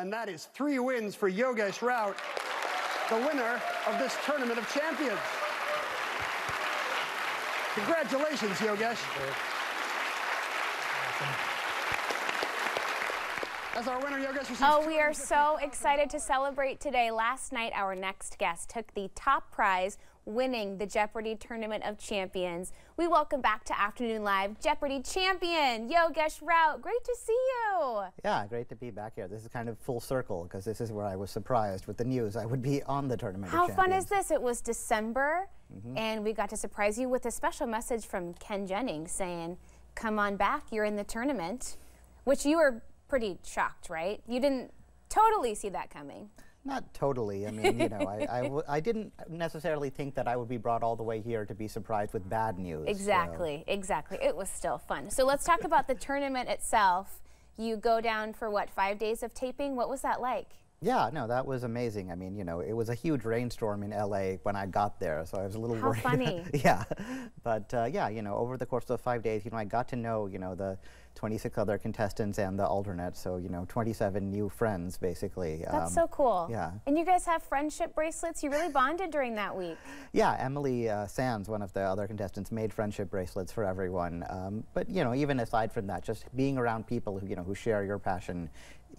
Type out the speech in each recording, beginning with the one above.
And that is 3 wins for Yogesh Raut, the winner of this Tournament of Champions. Congratulations, Yogesh. As our winner, Yogesh receives... Oh, we are so excited to celebrate today. Last night, our next guest took the top prize, winning the Jeopardy Tournament of Champions. We welcome back to Afternoon Live Jeopardy champion, Yogesh Raut. Great to see you. Yeah, great to be back here. This is kind of full circle because this is where I was surprised with the news I would be on the Tournament of Champions. How fun is this? It was December, and we got to surprise you with a special message from Ken Jennings saying, come on back, you're in the tournament, which you were pretty shocked, right? You didn't totally see that coming. Not totally. I mean, you know, I didn't necessarily think that I would be brought all the way here to be surprised with bad news. Exactly, so. Exactly. It was still fun. So let's talk about the tournament itself. You go down for, what, 5 days of taping? What was that like? Yeah, no, that was amazing. I mean, you know, it was a huge rainstorm in LA when I got there, so I was a little worried. How funny. Yeah, but yeah, you know, over the course of 5 days, you know, I got to know, you know, the 26 other contestants and the alternates, so, you know, 27 new friends, basically. That's so cool. Yeah. And you guys have friendship bracelets. You really bonded during that week. Yeah, Emily Sands, one of the other contestants, made friendship bracelets for everyone. But, you know, even aside from that, just being around people who, you know, who share your passion,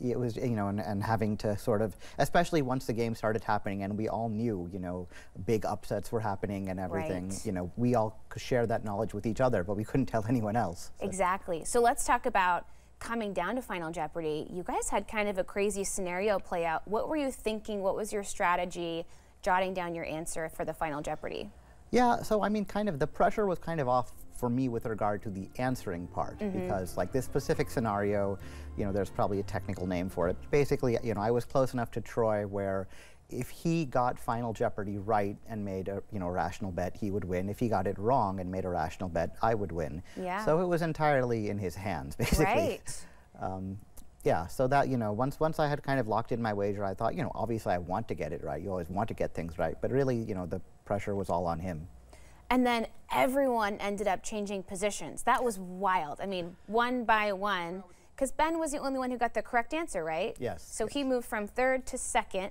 it was, you know, and having to sort of, especially once the game started happening and we all knew, you know, big upsets were happening and everything, right. You know, we all could share that knowledge with each other, but we couldn't tell anyone else. So. Exactly. So let's talk about coming down to Final Jeopardy. You guys had kind of a crazy scenario play out. What were you thinking? What was your strategy jotting down your answer for the Final Jeopardy? Yeah, so I mean, kind of the pressure was kind of off for me with regard to the answering part, because like this specific scenario, you know, there's probably a technical name for it. Basically, you know, I was close enough to Troy where if he got Final Jeopardy right and made a, you know, rational bet, he would win. If he got it wrong and made a rational bet, I would win. Yeah. So it was entirely in his hands, basically. Right. Yeah, so that, you know, once I had kind of locked in my wager, I thought, you know, obviously I want to get it right. You always want to get things right, but really, you know, the pressure was all on him. And then everyone ended up changing positions. That was wild. I mean, one by one, because Ben was the only one who got the correct answer, right? Yes. So he moved from third to second.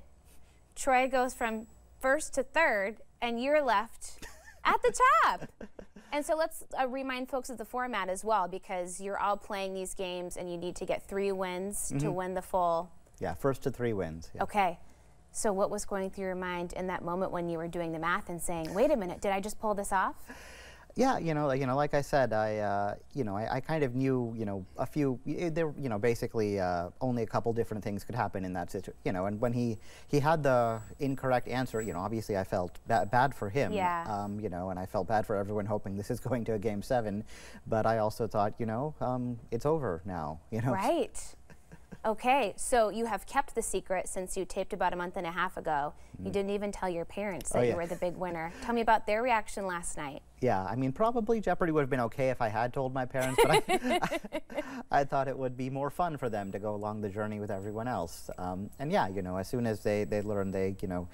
Troy goes from first to third, and you're left at the top. And so let's remind folks of the format as well, because you're all playing these games and you need to get 3 wins to win the full. Yeah, first to 3 wins. Yeah. Okay. So what was going through your mind in that moment when you were doing the math and saying, wait a minute, did I just pull this off? Yeah, you know, like I said, you know, I kind of knew, you know, a few, there, you know, basically only a couple different things could happen in that situation, you know, and when he had the incorrect answer, you know, obviously I felt bad for him, yeah. You know, and I felt bad for everyone hoping this is going to a Game 7, but I also thought, you know, it's over now, you know. Right. Okay, so you have kept the secret since you taped about a month and a half ago. You didn't even tell your parents that you were the big winner. Tell me about their reaction last night. Yeah, I mean, probably Jeopardy would have been okay if I had told my parents, but I thought it would be more fun for them to go along the journey with everyone else. And yeah, you know, as soon as they learned, they, you know,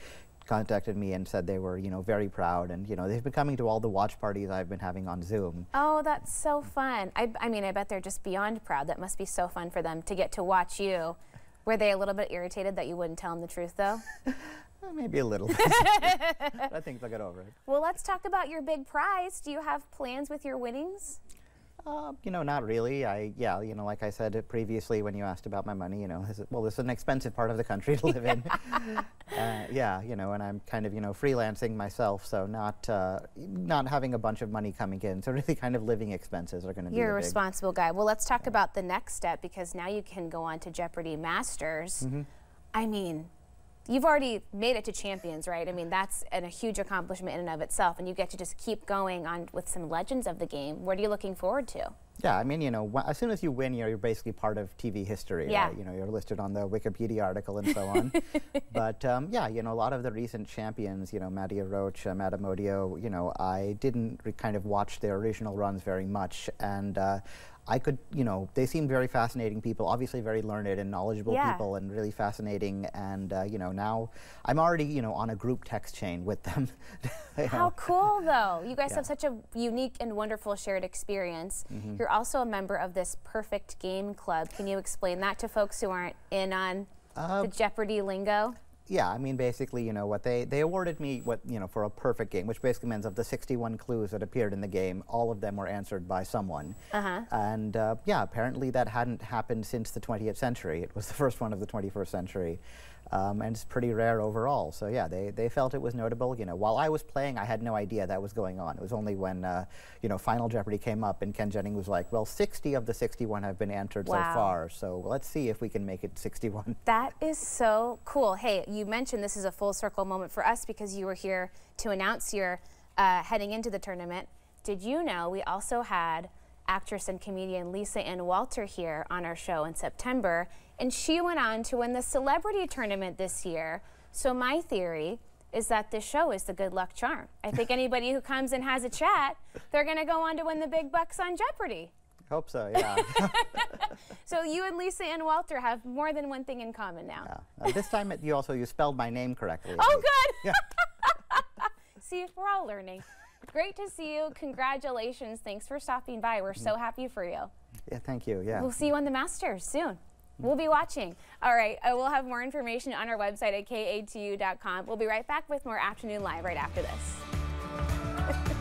contacted me and said they were, you know, very proud, and, you know, they've been coming to all the watch parties I've been having on Zoom. Oh, that's so fun. I mean, I bet they're just beyond proud. That must be so fun for them to get to watch you. Were they a little bit irritated that you wouldn't tell them the truth, though? Maybe a little bit. I think they'll get over it. Well, let's talk about your big prize. Do you have plans with your winnings? You know, not really. Yeah, you know, like I said previously when you asked about my money, you know, this is an expensive part of the country to live in. Yeah, you know, and I'm kind of, you know, freelancing myself, so not having a bunch of money coming in. So really kind of living expenses are going to be You're a responsible guy. Well, let's talk about the next step, because now you can go on to Jeopardy Masters. I mean, you've already made it to champions, right? I mean, that's a huge accomplishment in and of itself, and you get to just keep going on with some legends of the game. What are you looking forward to? Yeah, I mean, you know, as soon as you win, you're basically part of TV history. Yeah. Right? You know, you're listed on the Wikipedia article and so on. But yeah, you know, a lot of the recent champions, you know, Madia Roach, Madame Odio, you know, I didn't kind of watch their original runs very much, and I could, you know, they seem very fascinating people, obviously very learned and knowledgeable people, and really fascinating. And, you know, now I'm already, you know, on a group text chain with them. How cool, though. You guys have such a unique and wonderful shared experience. You're also a member of this Perfect Game Club. Can you explain that to folks who aren't in on The Jeopardy lingo? Yeah, I mean, basically, you know, what they awarded me for a perfect game, which basically means of the 61 clues that appeared in the game, all of them were answered by someone. And yeah, apparently that hadn't happened since the 20th century. It was the first one of the 21st century. And it's pretty rare overall. So yeah, they felt it was notable. You know, while I was playing, I had no idea that was going on. It was only when Final Jeopardy came up and Ken Jennings was like, well, 60 of the 61 have been answered so far. So let's see if we can make it 61. That is so cool. Hey, you mentioned this is a full circle moment for us because you were here to announce your heading into the tournament. Did you know we also had actress and comedian Lisa Ann Walter here on our show in September, and she went on to win the celebrity tournament this year. So my theory is that this show is the good luck charm. I think anybody who comes and has a chat, they're going to go on to win the big bucks on Jeopardy. Hope so, yeah. So you and Lisa Ann Walter have more than one thing in common now. Yeah. This time you spelled my name correctly. Oh, good. Yeah. See, we're all learning. Great to see you. Congratulations. Thanks for stopping by. We're so happy for you. Yeah, thank you. Yeah. We'll see you on the Masters soon. We'll be watching. All right, we'll have more information on our website at KATU.com. We'll be right back with more Afternoon Live right after this.